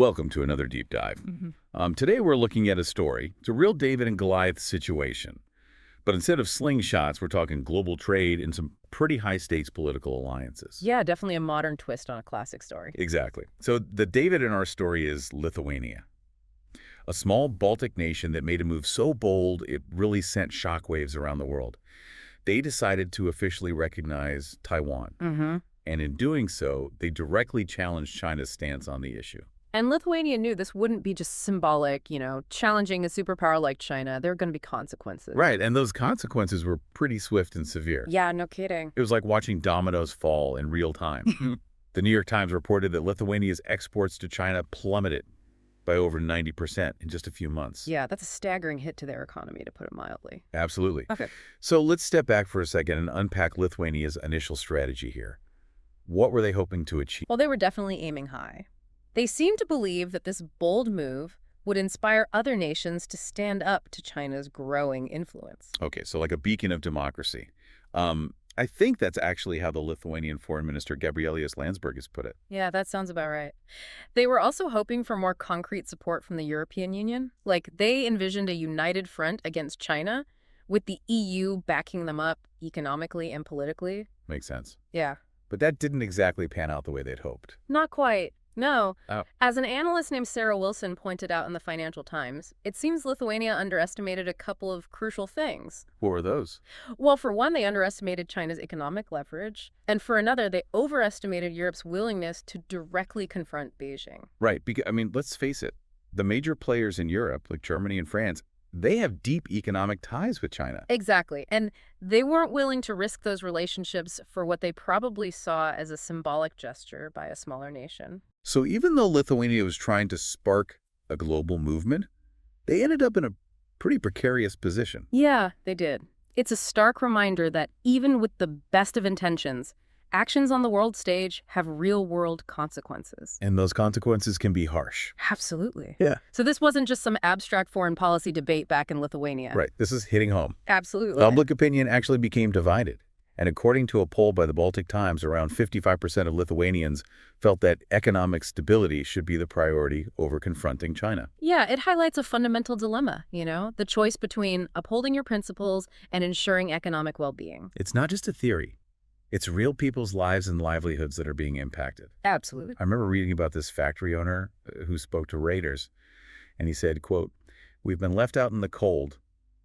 Welcome to another deep dive. Today we're looking at a story. It's a real David and Goliath situation. But instead of slingshots, we're talking global trade and some pretty high-stakes political alliances. Yeah, definitely a modern twist on a classic story. Exactly. So the David in our story is Lithuania, a small Baltic nation that made a move so bold it really sent shockwaves around the world. They decided to officially recognize Taiwan. And in doing so, they directly challenged China's stance on the issue. And Lithuania knew this wouldn't be just symbolic, challenging a superpower like China. There were going to be consequences. Right, and those consequences were pretty swift and severe. Yeah, no kidding. It was like watching dominoes fall in real time. The New York Times reported that Lithuania's exports to China plummeted by over 90% in just a few months. Yeah, that's a staggering hit to their economy, to put it mildly. Absolutely. Okay. So let's step back for a second and unpack Lithuania's initial strategy here. What were they hoping to achieve? Well, they were definitely aiming high. They seemed to believe that this bold move would inspire other nations to stand up to China's growing influence. Okay, so like a beacon of democracy. I think that's actually how the Lithuanian Foreign Minister Gabrielius Landsberg has put it. Yeah, that sounds about right. They were also hoping for more concrete support from the European Union. Like, they envisioned a united front against China, with the EU backing them up economically and politically. Makes sense. Yeah. But that didn't exactly pan out the way they'd hoped. Not quite. No. Oh. As an analyst named Sarah Wilson pointed out in the Financial Times, it seems Lithuania underestimated a couple of crucial things. What were those? Well, for one, they underestimated China's economic leverage. And for another, they overestimated Europe's willingness to directly confront Beijing. Right, because, let's face it. The major players in Europe, like Germany and France, they have deep economic ties with China. Exactly. And they weren't willing to risk those relationships for what they probably saw as a symbolic gesture by a smaller nation. So even though Lithuania was trying to spark a global movement, they ended up in a pretty precarious position. Yeah, they did. It's a stark reminder that even with the best of intentions, actions on the world stage have real-world consequences. And those consequences can be harsh. Absolutely. Yeah. So this wasn't just some abstract foreign policy debate back in Lithuania. Right. This is hitting home. Absolutely. Public opinion actually became divided. And according to a poll by the Baltic Times, around 55% of Lithuanians felt that economic stability should be the priority over confronting China. Yeah, it highlights a fundamental dilemma, the choice between upholding your principles and ensuring economic well-being. It's not just a theory. It's real people's lives and livelihoods that are being impacted. Absolutely. I remember reading about this factory owner who spoke to Reuters, and he said, quote, "We've been left out in the cold.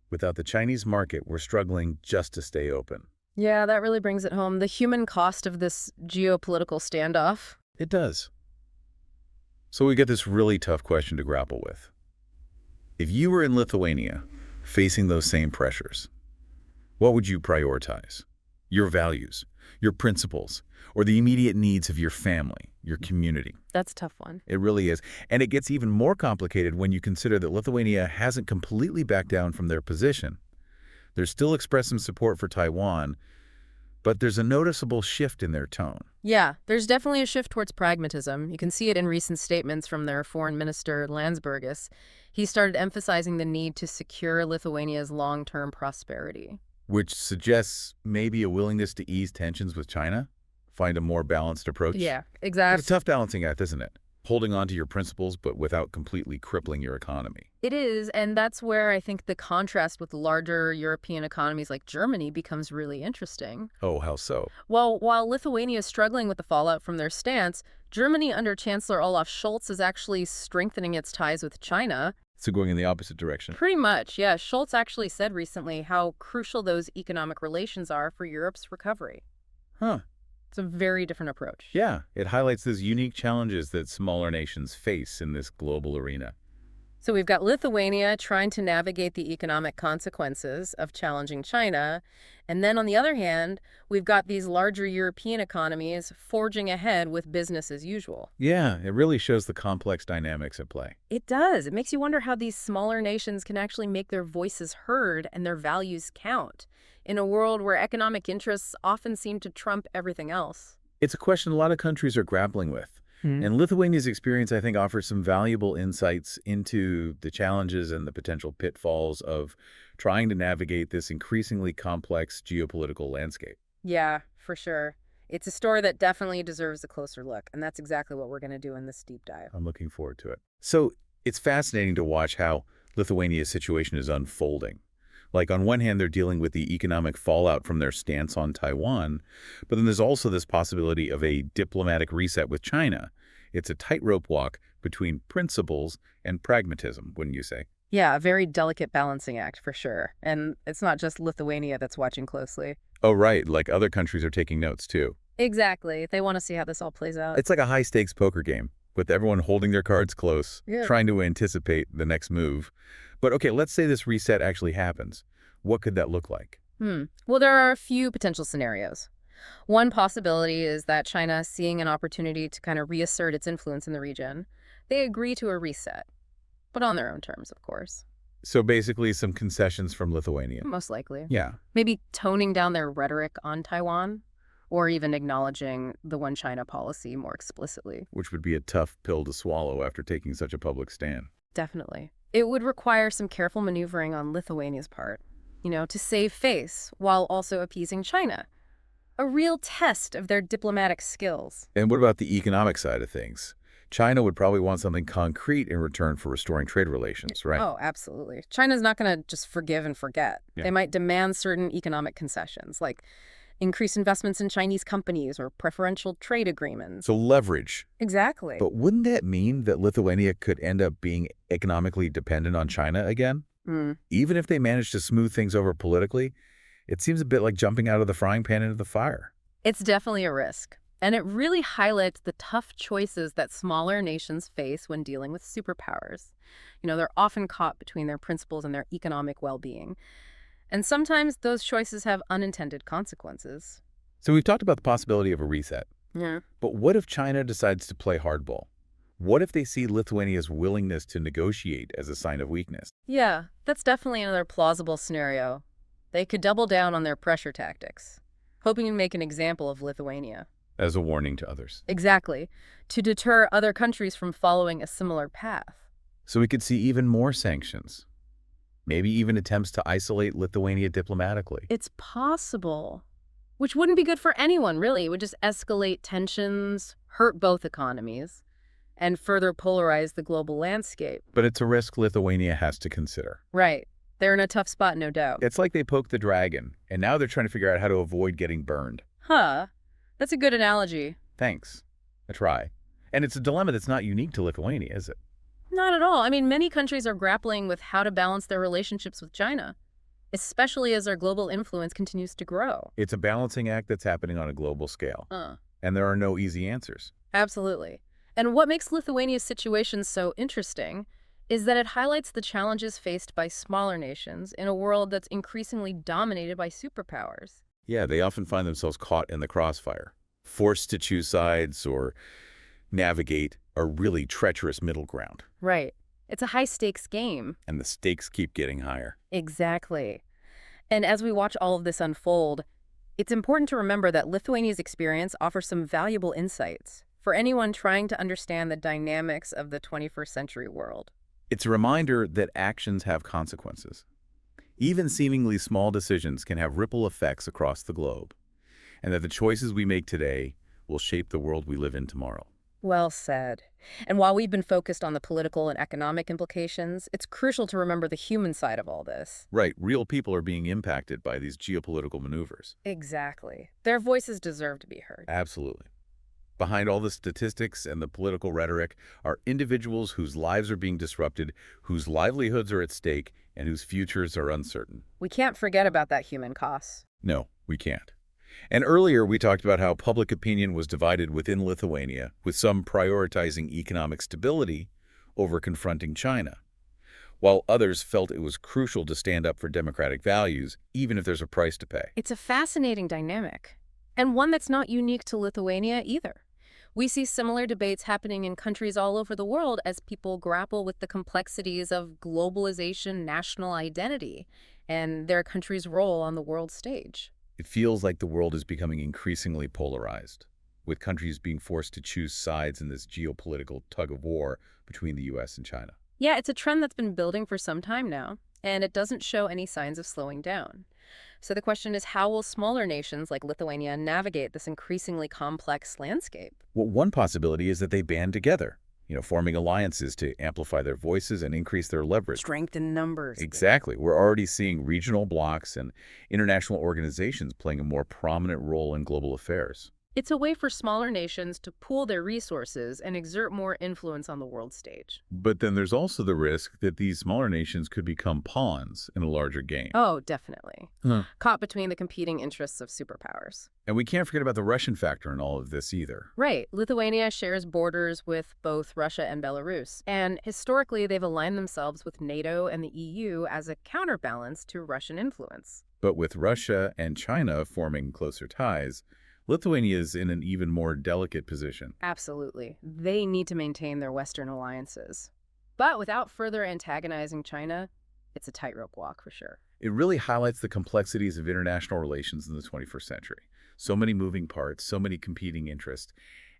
Without the Chinese market, we're struggling just to stay open." Yeah, that really brings it home. The human cost of this geopolitical standoff. It does. So we get this really tough question to grapple with. If you were in Lithuania facing those same pressures, what would you prioritize? Your values, your principles, or the immediate needs of your family, your community? That's a tough one. It really is. And it gets even more complicated when you consider that Lithuania hasn't completely backed down from their position. They're still expressing support for Taiwan, but there's a noticeable shift in their tone. Yeah, there's definitely a shift towards pragmatism. You can see it in recent statements from their foreign minister, Landsbergis. He started emphasizing the need to secure Lithuania's long-term prosperity. Which suggests maybe a willingness to ease tensions with China, find a more balanced approach. Yeah, exactly. It's a tough balancing act, isn't it? Holding on to your principles, but without completely crippling your economy. It is, and that's where I think the contrast with larger European economies like Germany becomes really interesting. Oh, how so? Well, while Lithuania is struggling with the fallout from their stance, Germany under Chancellor Olaf Scholz is actually strengthening its ties with China. So going in the opposite direction. Pretty much, yeah. Scholz actually said recently how crucial those economic relations are for Europe's recovery. Huh. It's a very different approach. Yeah, it highlights those unique challenges that smaller nations face in this global arena. So we've got Lithuania trying to navigate the economic consequences of challenging China. And then on the other hand, we've got these larger European economies forging ahead with business as usual. Yeah, it really shows the complex dynamics at play. It does. It makes you wonder how these smaller nations can actually make their voices heard and their values count in a world where economic interests often seem to trump everything else. It's a question a lot of countries are grappling with. And Lithuania's experience, I think, offers some valuable insights into the challenges and the potential pitfalls of trying to navigate this increasingly complex geopolitical landscape. Yeah, for sure. It's a story that definitely deserves a closer look, and that's exactly what we're going to do in this deep dive. I'm looking forward to it. So it's fascinating to watch how Lithuania's situation is unfolding. Like, on one hand, they're dealing with the economic fallout from their stance on Taiwan, but then there's also this possibility of a diplomatic reset with China. It's a tightrope walk between principles and pragmatism, wouldn't you say? Yeah, a very delicate balancing act for sure. And it's not just Lithuania that's watching closely. Oh, right, like other countries are taking notes, too. Exactly. They want to see how this all plays out. It's like a high-stakes poker game, with everyone holding their cards close, Yeah. trying to anticipate the next move. But okay, let's say this reset actually happens. What could that look like? Well, there are a few potential scenarios. One possibility is that China, seeing an opportunity to kind of reassert its influence in the region, they agree to a reset, but on their own terms, of course. So basically some concessions from Lithuania. Most likely. Yeah. Maybe toning down their rhetoric on Taiwan, or even acknowledging the One China policy more explicitly. Which would be a tough pill to swallow after taking such a public stand. Definitely. It would require some careful maneuvering on Lithuania's part, to save face while also appeasing China. A real test of their diplomatic skills. And what about the economic side of things? China would probably want something concrete in return for restoring trade relations, right? Oh, absolutely. China's not going to just forgive and forget. Yeah. They might demand certain economic concessions, like increased investments in Chinese companies or preferential trade agreements. So leverage. Exactly. But wouldn't that mean that Lithuania could end up being economically dependent on China again? Even if they manage to smooth things over politically, it seems a bit like jumping out of the frying pan into the fire. It's definitely a risk. And it really highlights the tough choices that smaller nations face when dealing with superpowers. They're often caught between their principles and their economic well-being. And sometimes those choices have unintended consequences. So we've talked about the possibility of a reset. Yeah. But what if China decides to play hardball? What if they see Lithuania's willingness to negotiate as a sign of weakness? Yeah, that's definitely another plausible scenario. They could double down on their pressure tactics, hoping to make an example of Lithuania. As a warning to others. Exactly, to deter other countries from following a similar path. So we could see even more sanctions. Maybe even attempts to isolate Lithuania diplomatically. It's possible, which wouldn't be good for anyone, really. It would just escalate tensions, hurt both economies, and further polarize the global landscape. But it's a risk Lithuania has to consider. Right. They're in a tough spot, no doubt. It's like they poked the dragon, and now they're trying to figure out how to avoid getting burned. Huh. That's a good analogy. Thanks. I try. And it's a dilemma that's not unique to Lithuania, is it? Not at all. I mean, many countries are grappling with how to balance their relationships with China, especially as their global influence continues to grow. It's a balancing act that's happening on a global scale. And there are no easy answers. Absolutely. And what makes Lithuania's situation so interesting is that it highlights the challenges faced by smaller nations in a world that's increasingly dominated by superpowers. Yeah, they often find themselves caught in the crossfire, forced to choose sides or navigate a really treacherous middle ground. Right. It's a high-stakes game. And the stakes keep getting higher. Exactly. And as we watch all of this unfold, it's important to remember that Lithuania's experience offers some valuable insights for anyone trying to understand the dynamics of the 21st century world. It's a reminder that actions have consequences. Even seemingly small decisions can have ripple effects across the globe, and that the choices we make today will shape the world we live in tomorrow. Well said. And while we've been focused on the political and economic implications, it's crucial to remember the human side of all this. Right, real people are being impacted by these geopolitical maneuvers. Exactly. Their voices deserve to be heard. Absolutely. Behind all the statistics and the political rhetoric are individuals whose lives are being disrupted, whose livelihoods are at stake, and whose futures are uncertain. We can't forget about that human cost. No, we can't. And earlier we talked about how public opinion was divided within Lithuania, with some prioritizing economic stability over confronting China, while others felt it was crucial to stand up for democratic values, even if there's a price to pay. It's a fascinating dynamic, and one that's not unique to Lithuania either. We see similar debates happening in countries all over the world as people grapple with the complexities of globalization, national identity, and their country's role on the world stage. It feels like the world is becoming increasingly polarized, with countries being forced to choose sides in this geopolitical tug-of-war between the U.S. and China. Yeah, it's a trend that's been building for some time now, and it doesn't show any signs of slowing down. So the question is, how will smaller nations like Lithuania navigate this increasingly complex landscape? Well, one possibility is that they band together, forming alliances to amplify their voices and increase their leverage. Strength in numbers. Exactly. We're already seeing regional blocs and international organizations playing a more prominent role in global affairs. It's a way for smaller nations to pool their resources and exert more influence on the world stage. But then there's also the risk that these smaller nations could become pawns in a larger game. Oh, definitely. Huh. Caught between the competing interests of superpowers. And we can't forget about the Russian factor in all of this either. Right. Lithuania shares borders with both Russia and Belarus. And historically, they've aligned themselves with NATO and the EU as a counterbalance to Russian influence. But with Russia and China forming closer ties, Lithuania is in an even more delicate position. Absolutely. They need to maintain their Western alliances. But without further antagonizing China, it's a tightrope walk for sure. It really highlights the complexities of international relations in the 21st century. So many moving parts, so many competing interests,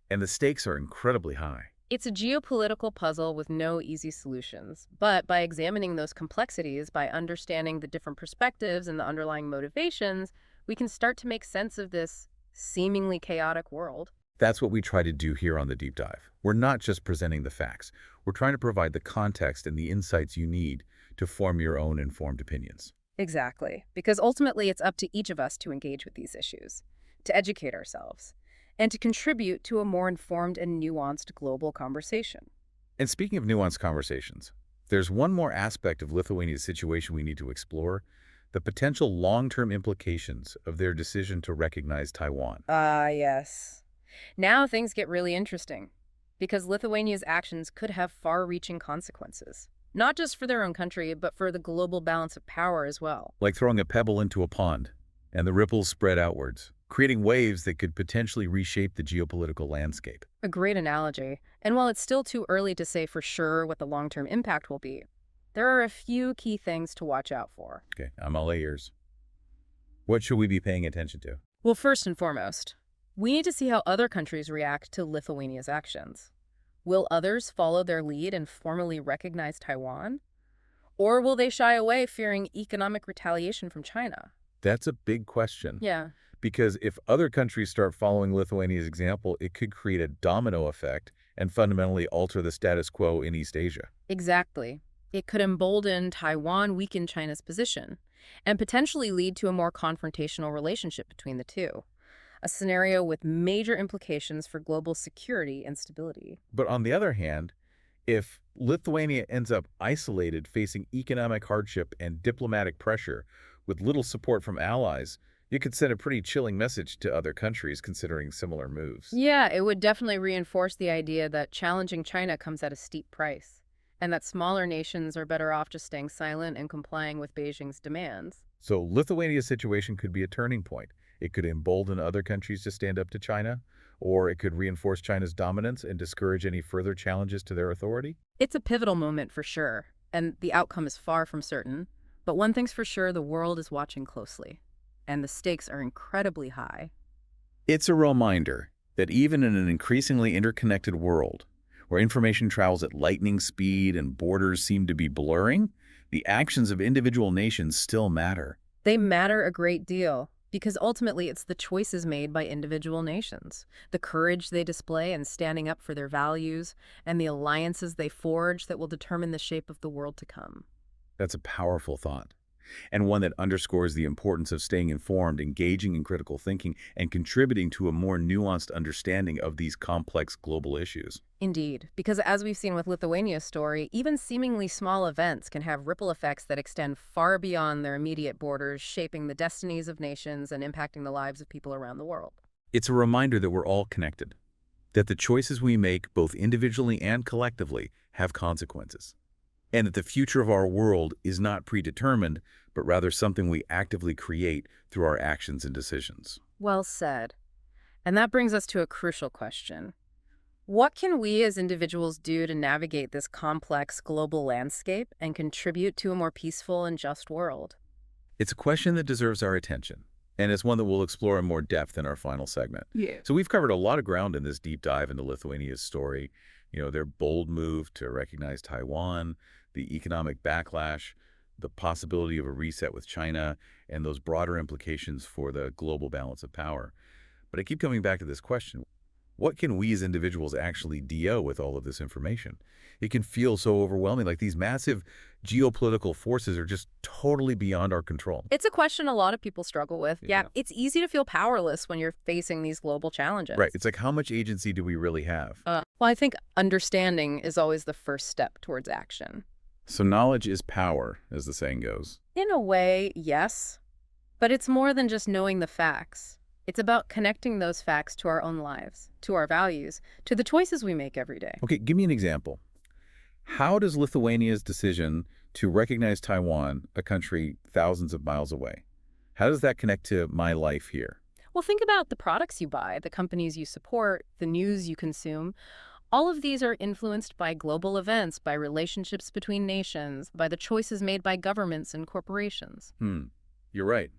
and the stakes are incredibly high. It's a geopolitical puzzle with no easy solutions. But by examining those complexities, by understanding the different perspectives and the underlying motivations, we can start to make sense of this seemingly chaotic world. That's what we try to do here on the Deep Dive. We're not just presenting the facts. We're trying to provide the context and the insights you need to form your own informed opinions. Exactly. Because ultimately, it's up to each of us to engage with these issues, to educate ourselves, and to contribute to a more informed and nuanced global conversation. And speaking of nuanced conversations, there's one more aspect of Lithuania's situation we need to explore: the potential long-term implications of their decision to recognize Taiwan. Ah, yes. Now things get really interesting, because Lithuania's actions could have far-reaching consequences, not just for their own country, but for the global balance of power as well. Like throwing a pebble into a pond, and the ripples spread outwards, creating waves that could potentially reshape the geopolitical landscape. A great analogy. And while it's still too early to say for sure what the long-term impact will be, there are a few key things to watch out for. Okay, I'm all ears. What should we be paying attention to? Well, first and foremost, we need to see how other countries react to Lithuania's actions. Will others follow their lead and formally recognize Taiwan? Or will they shy away fearing economic retaliation from China? That's a big question. Yeah, Because if other countries start following Lithuania's example, it could create a domino effect and fundamentally alter the status quo in East Asia. exactly. It could embolden Taiwan, weaken China's position, and potentially lead to a more confrontational relationship between the two. A scenario with major implications for global security and stability. But on the other hand, if Lithuania ends up isolated, facing economic hardship and diplomatic pressure with little support from allies, you could send a pretty chilling message to other countries considering similar moves. Yeah, it would definitely reinforce the idea that challenging China comes at a steep price, and that smaller nations are better off just staying silent and complying with Beijing's demands. So Lithuania's situation could be a turning point. It could embolden other countries to stand up to China, or it could reinforce China's dominance and discourage any further challenges to their authority. It's a pivotal moment for sure, and the outcome is far from certain. But one thing's for sure, the world is watching closely, and the stakes are incredibly high. It's a reminder that even in an increasingly interconnected world, where information travels at lightning speed and borders seem to be blurring, the actions of individual nations still matter. They matter a great deal, because ultimately it's the choices made by individual nations, the courage they display in standing up for their values, and the alliances they forge that will determine the shape of the world to come. That's a powerful thought, and one that underscores the importance of staying informed, engaging in critical thinking, and contributing to a more nuanced understanding of these complex global issues. Indeed, because as we've seen with Lithuania's story, even seemingly small events can have ripple effects that extend far beyond their immediate borders, shaping the destinies of nations and impacting the lives of people around the world. It's a reminder that we're all connected, that the choices we make, both individually and collectively, have consequences, and that the future of our world is not predetermined, but rather something we actively create through our actions and decisions. Well said. And that brings us to a crucial question. What can we as individuals do to navigate this complex global landscape and contribute to a more peaceful and just world? It's a question that deserves our attention, and it's one that we'll explore in more depth in our final segment. Yeah. So we've covered a lot of ground in this deep dive into Lithuania's story, their bold move to recognize Taiwan, the economic backlash, the possibility of a reset with China, and those broader implications for the global balance of power. But I keep coming back to this question. What can we as individuals actually deal with all of this information? It can feel so overwhelming, like these massive geopolitical forces are just totally beyond our control. It's a question a lot of people struggle with. Yeah, Yeah. it's easy to feel powerless when you're facing these global challenges. Right. It's like, how much agency do we really have? Well, I think understanding is always the first step towards action. So knowledge is power, as the saying goes. In a way, yes. But it's more than just knowing the facts. It's about connecting those facts to our own lives, to our values, to the choices we make every day. Okay, give me an example. How does Lithuania's decision to recognize Taiwan, a country thousands of miles away, how does that connect to my life here? Well, think about the products you buy, the companies you support, the news you consume. All of these are influenced by global events, by relationships between nations, by the choices made by governments and corporations. You're right.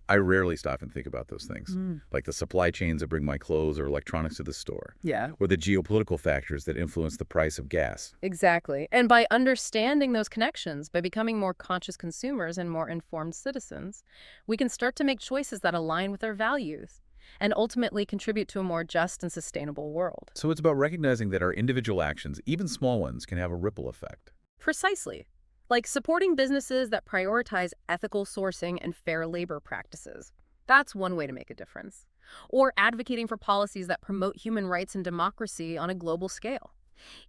I rarely stop and think about those things, Mm. like the supply chains that bring my clothes or electronics to the store, Yeah. or the geopolitical factors that influence the price of gas. Exactly. And by understanding those connections, by becoming more conscious consumers and more informed citizens, we can start to make choices that align with our values and ultimately contribute to a more just and sustainable world. So it's about recognizing that our individual actions, even small ones, can have a ripple effect. Precisely. Like supporting businesses that prioritize ethical sourcing and fair labor practices. That's one way to make a difference. Or advocating for policies that promote human rights and democracy on a global scale.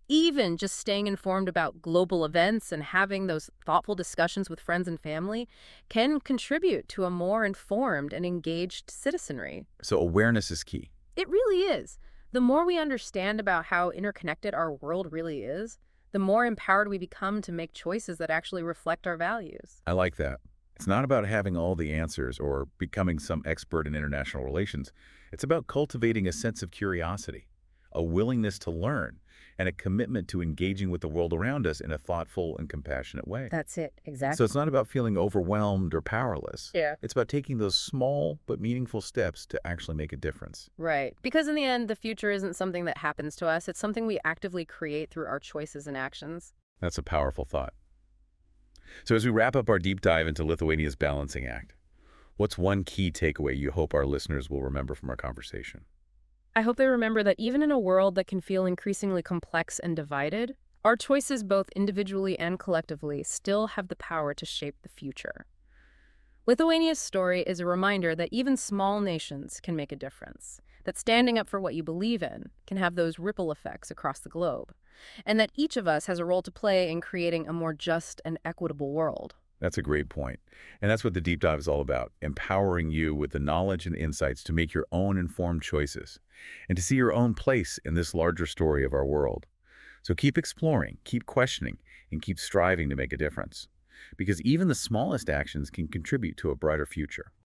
Even just staying informed about global events and having those thoughtful discussions with friends and family can contribute to a more informed and engaged citizenry. So awareness is key. It really is. The more we understand about how interconnected our world really is, the more empowered we become to make choices that actually reflect our values. I like that. It's not about having all the answers or becoming some expert in international relations. It's about cultivating a sense of curiosity, a willingness to learn, and a commitment to engaging with the world around us in a thoughtful and compassionate way. That's it, So exactly. it's not about feeling overwhelmed or powerless. Yeah. It's about taking those small but meaningful steps to actually make a difference. Right. Because in the end, the future isn't something that happens to us. It's something we actively create through our choices and actions. That's a powerful thought. So as we wrap up our deep dive into Lithuania's balancing act, what's one key takeaway you hope our listeners will remember from our conversation? I hope they remember that even in a world that can feel increasingly complex and divided, our choices, both individually and collectively, still have the power to shape the future. Lithuania's story is a reminder that even small nations can make a difference, that standing up for what you believe in can have those ripple effects across the globe, and that each of us has a role to play in creating a more just and equitable world. That's a great point. And that's what the deep dive is all about, empowering you with the knowledge and insights to make your own informed choices and to see your own place in this larger story of our world. So keep exploring, keep questioning, and keep striving to make a difference. Because even the smallest actions can contribute to a brighter future.